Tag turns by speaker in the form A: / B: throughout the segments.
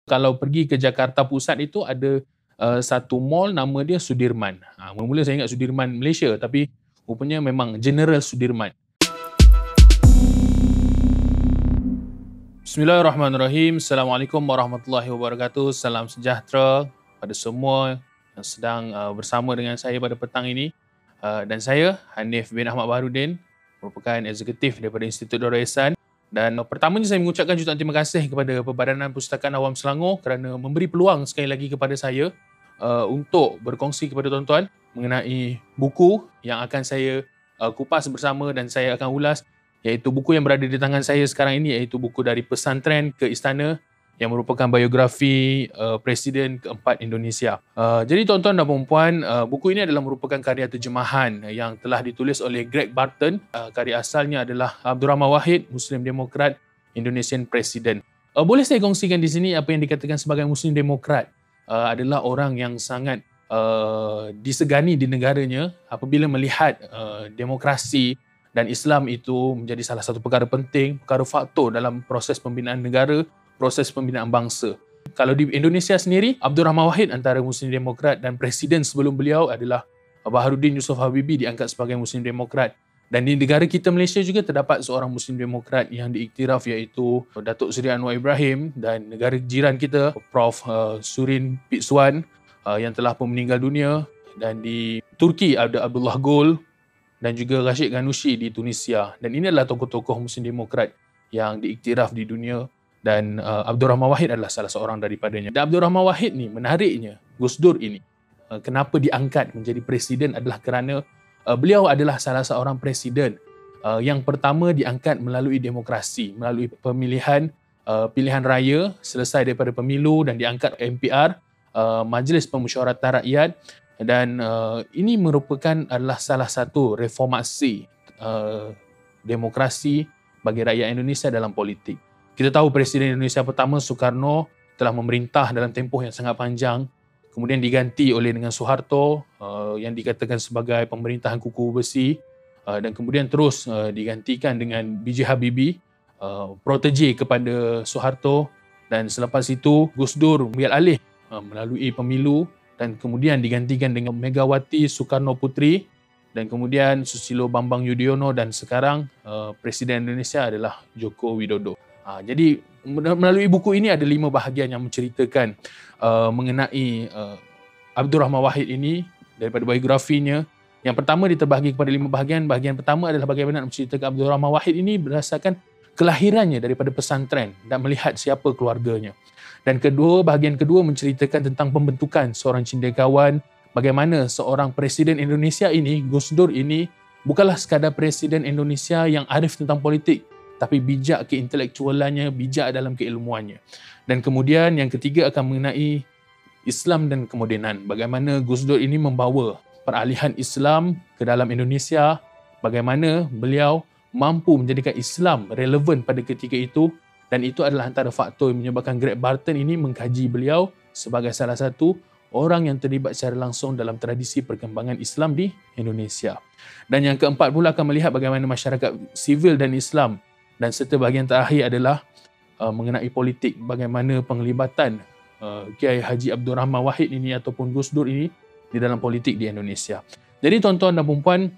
A: Kalau pergi ke Jakarta Pusat itu ada satu mall nama dia Sudirman. Mula-mula saya ingat Sudirman Malaysia, tapi rupanya memang General Sudirman. Bismillahirrahmanirrahim. Assalamualaikum warahmatullahi wabarakatuh. Salam sejahtera pada semua yang sedang bersama dengan saya pada petang ini. Dan saya, Hanif bin Ahmad Baharudin, merupakan eksekutif daripada Institut Darul Ihsan. Dan pertamanya saya mengucapkan jutaan terima kasih kepada Perbadanan Pustakaan Awam Selangor kerana memberi peluang sekali lagi kepada saya untuk berkongsi kepada tuan-tuan mengenai buku yang akan saya kupas bersama dan saya akan ulas, iaitu buku yang berada di tangan saya sekarang ini, iaitu buku Dari Pesantren ke Istana yang merupakan biografi Presiden keempat Indonesia. Jadi tuan-tuan dan puan-puan, buku ini adalah merupakan karya terjemahan yang telah ditulis oleh Greg Barton. Karya asalnya adalah Abdul Rahman Wahid, Muslim Demokrat, Indonesian President. Boleh saya kongsikan di sini apa yang dikatakan sebagai Muslim Demokrat adalah orang yang sangat disegani di negaranya apabila melihat demokrasi dan Islam itu menjadi salah satu perkara penting, perkara faktor dalam proses pembinaan negara, proses pembinaan bangsa. Kalau di Indonesia sendiri, Abdul Rahman Wahid antara Muslim Demokrat dan Presiden sebelum beliau adalah Baharudin Yusof Habibie diangkat sebagai Muslim Demokrat. Dan di negara kita Malaysia juga terdapat seorang Muslim Demokrat yang diiktiraf, iaitu Datuk Seri Anwar Ibrahim, dan negara jiran kita Prof. Surin Pitsuwan yang telah pun meninggal dunia. Dan di Turki ada Abdullah Gül dan juga Rashid Ghannouchi di Tunisia. Dan ini adalah tokoh-tokoh Muslim Demokrat yang diiktiraf di dunia. Dan Abdul Rahman Wahid adalah salah seorang daripadanya. Dan Abdul Rahman Wahid ni, menariknya, Gus Dur ini, kenapa diangkat menjadi presiden adalah kerana beliau adalah salah seorang presiden yang pertama diangkat melalui demokrasi, melalui pemilihan pilihan raya selesai daripada pemilu dan diangkat MPR, Majlis Permusyawaratan Rakyat. Dan ini merupakan adalah salah satu reformasi demokrasi bagi rakyat Indonesia dalam politik. Kita tahu Presiden Indonesia pertama Soekarno telah memerintah dalam tempoh yang sangat panjang, kemudian diganti oleh dengan Suharto yang dikatakan sebagai pemerintahan kuku besi, dan kemudian terus digantikan dengan B.J. Habibie, protege kepada Suharto, dan selepas itu Gus Dur mengambil alih melalui pemilu dan kemudian digantikan dengan Megawati Soekarno Putri, dan kemudian Susilo Bambang Yudhoyono, dan sekarang Presiden Indonesia adalah Joko Widodo. Jadi melalui buku ini ada 5 bahagian yang menceritakan mengenai Abdul Rahman Wahid ini daripada biografinya. Yang pertama diterbahagi kepada 5 bahagian. Bahagian pertama adalah bagaimana menceritakan Abdul Rahman Wahid ini berdasarkan kelahirannya daripada pesantren dan melihat siapa keluarganya. Dan bahagian kedua menceritakan tentang pembentukan seorang cendekiawan, bagaimana seorang Presiden Indonesia ini, Gus Dur ini, bukanlah sekadar Presiden Indonesia yang arif tentang politik, tapi bijak keintelektualannya, bijak dalam keilmuannya. Dan kemudian yang ketiga akan mengenai Islam dan kemodenan. Bagaimana Gus Dur ini membawa peralihan Islam ke dalam Indonesia, bagaimana beliau mampu menjadikan Islam relevan pada ketika itu, dan itu adalah antara faktor yang menyebabkan Greg Barton ini mengkaji beliau sebagai salah satu orang yang terlibat secara langsung dalam tradisi perkembangan Islam di Indonesia. Dan yang keempat pula akan melihat bagaimana masyarakat sivil dan Islam, dan serta bahagian terakhir adalah mengenai politik, bagaimana penglibatan Kiai Haji Abdul Rahman Wahid ini ataupun Gus Dur ini di dalam politik di Indonesia. Jadi tuan-tuan dan puan-puan,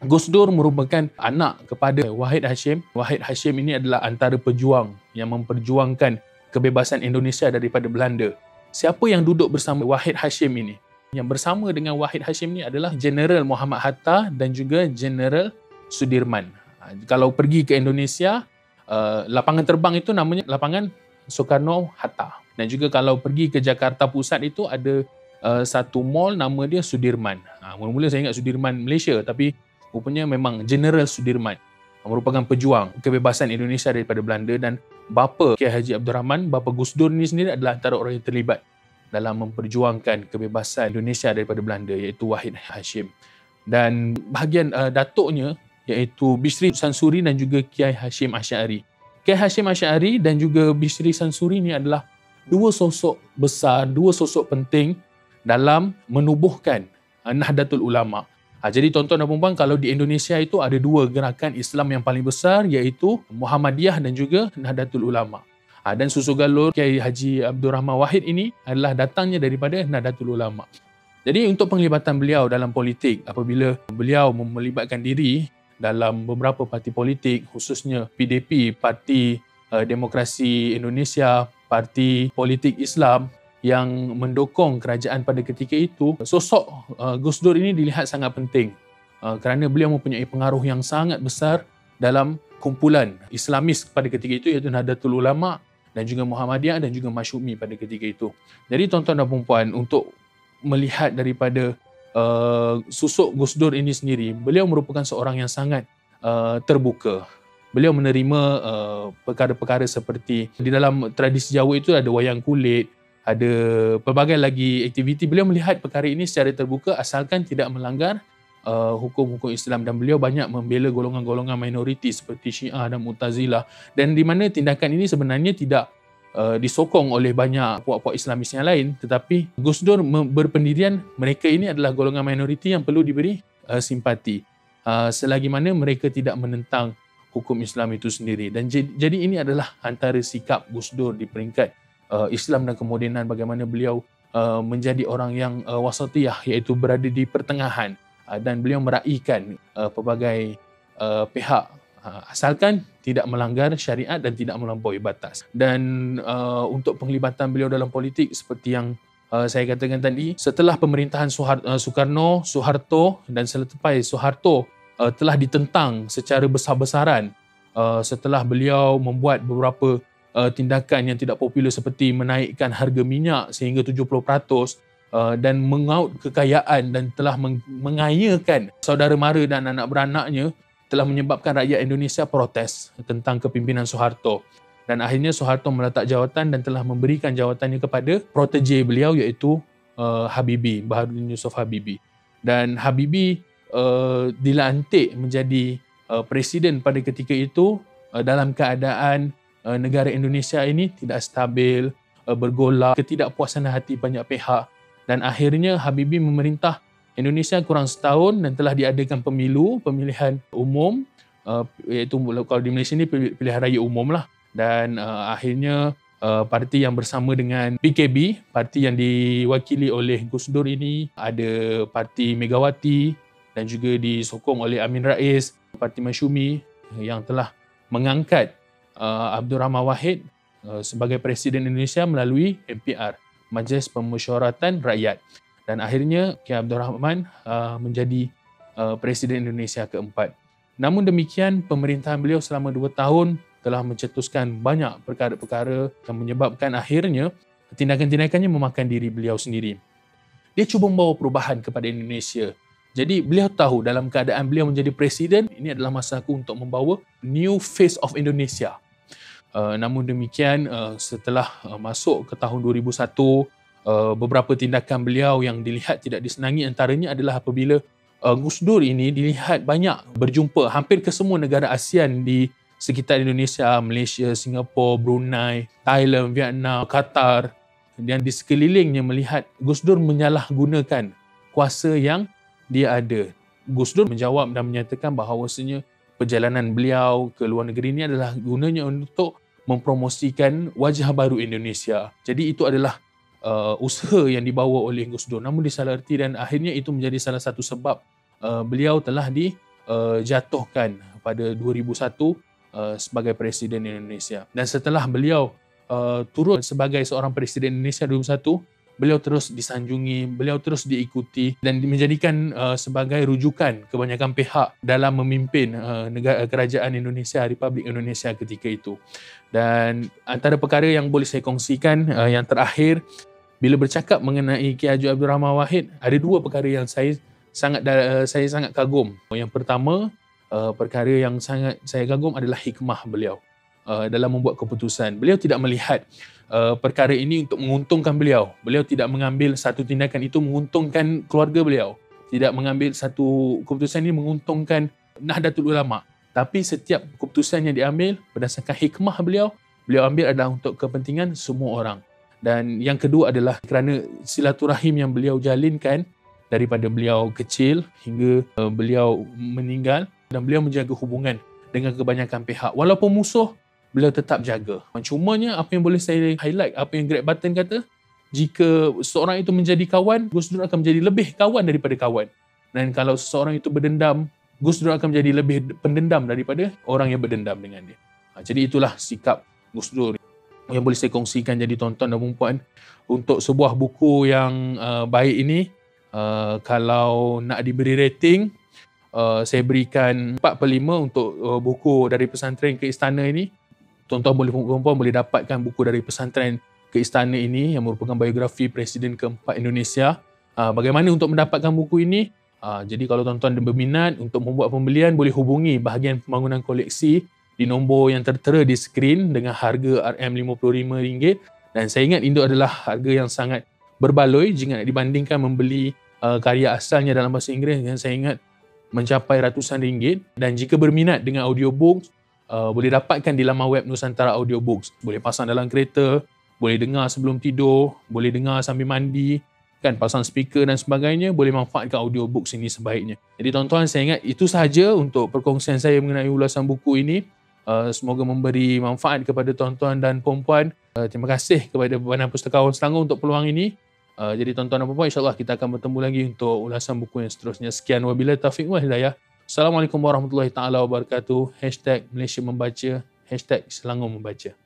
A: Gus Dur merupakan anak kepada Wahid Hashim. Wahid Hashim ini adalah antara pejuang yang memperjuangkan kebebasan Indonesia daripada Belanda. Siapa yang duduk bersama Wahid Hashim ini? Yang bersama dengan Wahid Hashim ini adalah General Muhammad Hatta dan juga General Sudirman. Kalau pergi ke Indonesia, lapangan terbang itu namanya lapangan Soekarno-Hatta. Dan juga kalau pergi ke Jakarta Pusat itu ada satu mall nama dia Sudirman. Mula-mula saya ingat Sudirman Malaysia, tapi rupanya memang General Sudirman, merupakan pejuang kebebasan Indonesia daripada Belanda. Dan bapa Kiai Haji Abdul Rahman, bapa Gus Dur ni sendiri adalah antara orang yang terlibat dalam memperjuangkan kebebasan Indonesia daripada Belanda, iaitu Wahid Hashim. Dan bahagian datuknya iaitu Bisri Sansuri dan juga Kiai Hashim Asy'ari. Kiai Hashim Asy'ari dan juga Bisri Sansuri ni adalah dua sosok besar, dua sosok penting dalam menubuhkan Nahdlatul Ulama. Jadi tuan-tuan dan puan-puan, kalau di Indonesia itu ada 2 gerakan Islam yang paling besar, iaitu Muhammadiyah dan juga Nahdlatul Ulama. Dan susu galur Kiai Haji Abdul Rahman Wahid ini adalah datangnya daripada Nahdlatul Ulama. Jadi untuk penglibatan beliau dalam politik, apabila beliau melibatkan diri dalam beberapa parti politik, khususnya PDP, Parti Demokrasi Indonesia, Parti Politik Islam yang mendukung kerajaan pada ketika itu, sosok Gus Dur ini dilihat sangat penting kerana beliau mempunyai pengaruh yang sangat besar dalam kumpulan Islamis pada ketika itu, iaitu Nahdlatul Ulama dan juga Muhammadiyah dan juga Masyumi pada ketika itu. Jadi tuan-tuan dan puan-puan, untuk melihat daripada susuk Gus Dur ini sendiri, beliau merupakan seorang yang sangat terbuka. Beliau menerima perkara-perkara seperti di dalam tradisi Jawa itu ada wayang kulit, ada pelbagai lagi aktiviti. Beliau melihat perkara ini secara terbuka asalkan tidak melanggar hukum-hukum Islam, dan beliau banyak membela golongan-golongan minoriti seperti Syiah dan Mu'tazilah, dan di mana tindakan ini sebenarnya tidak disokong oleh banyak puak-puak Islamis yang lain, tetapi Gus Dur berpendirian mereka ini adalah golongan minoriti yang perlu diberi simpati selagi mana mereka tidak menentang hukum Islam itu sendiri. Dan jadi ini adalah antara sikap Gus Dur di peringkat Islam dan kemodenan, bagaimana beliau menjadi orang yang wasatiyah, iaitu berada di pertengahan, dan beliau meraihkan pelbagai pihak asalkan tidak melanggar syariat dan tidak melampaui batas. Dan untuk penglibatan beliau dalam politik, seperti yang saya katakan tadi, setelah pemerintahan Soekarno, Suharto, dan selepas Soeharto telah ditentang secara besar-besaran setelah beliau membuat beberapa tindakan yang tidak popular seperti menaikkan harga minyak sehingga 70%, dan mengaut kekayaan dan telah mengayakan saudara mara dan anak beranaknya, telah menyebabkan rakyat Indonesia protes tentang kepimpinan Soeharto. Dan akhirnya Soeharto meletak jawatan dan telah memberikan jawatannya kepada protege beliau, iaitu Habibie, Baharudin Yusof Habibie. Dan Habibie dilantik menjadi presiden pada ketika itu dalam keadaan negara Indonesia ini tidak stabil, bergolak, ketidakpuasan hati banyak pihak. Dan akhirnya Habibie memerintah Indonesia kurang setahun dan telah diadakan pemilihan umum, iaitu kalau di Malaysia ni pilihan raya umum lah. Dan akhirnya parti yang bersama dengan PKB, parti yang diwakili oleh Gus Dur ini, ada parti Megawati dan juga disokong oleh Amin Rais, parti Masyumi, yang telah mengangkat Abdul Rahman Wahid sebagai Presiden Indonesia melalui MPR, Majlis Permusyawaratan Rakyat. Dan akhirnya Kiai Abdul Rahman menjadi Presiden Indonesia keempat. Namun demikian, pemerintahan beliau selama 2 tahun telah mencetuskan banyak perkara-perkara yang menyebabkan akhirnya tindakan-tindakannya memakan diri beliau sendiri. Dia cuba membawa perubahan kepada Indonesia. Jadi beliau tahu dalam keadaan beliau menjadi presiden, ini adalah masaku untuk membawa new face of Indonesia. Namun demikian, setelah masuk ke tahun 2001, beberapa tindakan beliau yang dilihat tidak disenangi, antaranya adalah apabila Gus Dur ini dilihat banyak berjumpa hampir ke semua negara ASEAN di sekitar Indonesia, Malaysia, Singapura, Brunei, Thailand, Vietnam, Qatar, dan di sekelilingnya melihat Gus Dur menyalahgunakan kuasa yang dia ada. Gus Dur menjawab dan menyatakan bahawasanya perjalanan beliau ke luar negeri ini adalah gunanya untuk mempromosikan wajah baru Indonesia. Jadi itu adalah usaha yang dibawa oleh Gus Dur, namun disalaherti, dan akhirnya itu menjadi salah satu sebab beliau telah dijatuhkan pada 2001 sebagai Presiden Indonesia. Dan setelah beliau turun sebagai seorang Presiden Indonesia 2001, beliau terus disanjungi, beliau terus diikuti dan menjadikan sebagai rujukan kebanyakan pihak dalam memimpin negara kerajaan Indonesia, Republik Indonesia ketika itu. Dan antara perkara yang boleh saya kongsikan yang terakhir, bila bercakap mengenai Kiai Haji Abdul Rahman Wahid, ada 2 perkara yang saya sangat kagum. Yang pertama, perkara yang sangat saya kagum adalah hikmah beliau dalam membuat keputusan. Beliau tidak melihat perkara ini untuk menguntungkan beliau. Beliau tidak mengambil satu tindakan itu menguntungkan keluarga beliau. Tidak mengambil satu keputusan ini menguntungkan Nahdlatul Ulama. Tapi setiap keputusan yang diambil berdasarkan hikmah beliau ambil adalah untuk kepentingan semua orang. Dan yang kedua adalah kerana silaturahim yang beliau jalinkan daripada beliau kecil hingga beliau meninggal, dan beliau menjaga hubungan dengan kebanyakan pihak. Walaupun musuh, beliau tetap jaga. Cumanya apa yang boleh saya highlight, apa yang Greg Button kata, jika seseorang itu menjadi kawan, Gus Dur akan menjadi lebih kawan daripada kawan. Dan kalau seseorang itu berdendam, Gus Dur akan menjadi lebih pendendam daripada orang yang berdendam dengan dia. Jadi itulah sikap Gus Dur yang boleh saya kongsikan. Jadi tuan-tuan dan puan-puan, untuk sebuah buku yang baik ini, kalau nak diberi rating, saya berikan 4/5 untuk buku dari Pesantren ke Istana ini. Tuan-tuan puan-puan boleh dapatkan buku dari Pesantren ke Istana ini yang merupakan biografi Presiden keempat Indonesia. Bagaimana untuk mendapatkan buku ini? Jadi kalau tuan-tuan berminat untuk membuat pembelian, boleh hubungi bahagian pembangunan koleksi di nombor yang tertera di skrin dengan harga RM55. Dan saya ingat itu adalah harga yang sangat berbaloi jika nak dibandingkan membeli karya asalnya dalam bahasa Inggeris yang saya ingat mencapai ratusan ringgit. Dan jika berminat dengan audiobooks, boleh dapatkan di laman web Nusantara Audiobooks. Boleh pasang dalam kereta, boleh dengar sebelum tidur, boleh dengar sambil mandi, kan, pasang speaker dan sebagainya. Boleh manfaatkan audiobooks ini sebaiknya. Jadi tuan-tuan, saya ingat itu sahaja untuk perkongsian saya mengenai ulasan buku ini. Semoga memberi manfaat kepada tuan-tuan dan puan-puan. Terima kasih kepada Badan Pustakawan Selangor untuk peluang ini. Jadi tuan-tuan dan puan-puan, insyaAllah kita akan bertemu lagi untuk ulasan buku yang seterusnya. Sekian, wabillahi taufiq wal hidayah. Assalamualaikum warahmatullahi taala wabarakatuh. #Malaysia Membaca, #Selangor Membaca.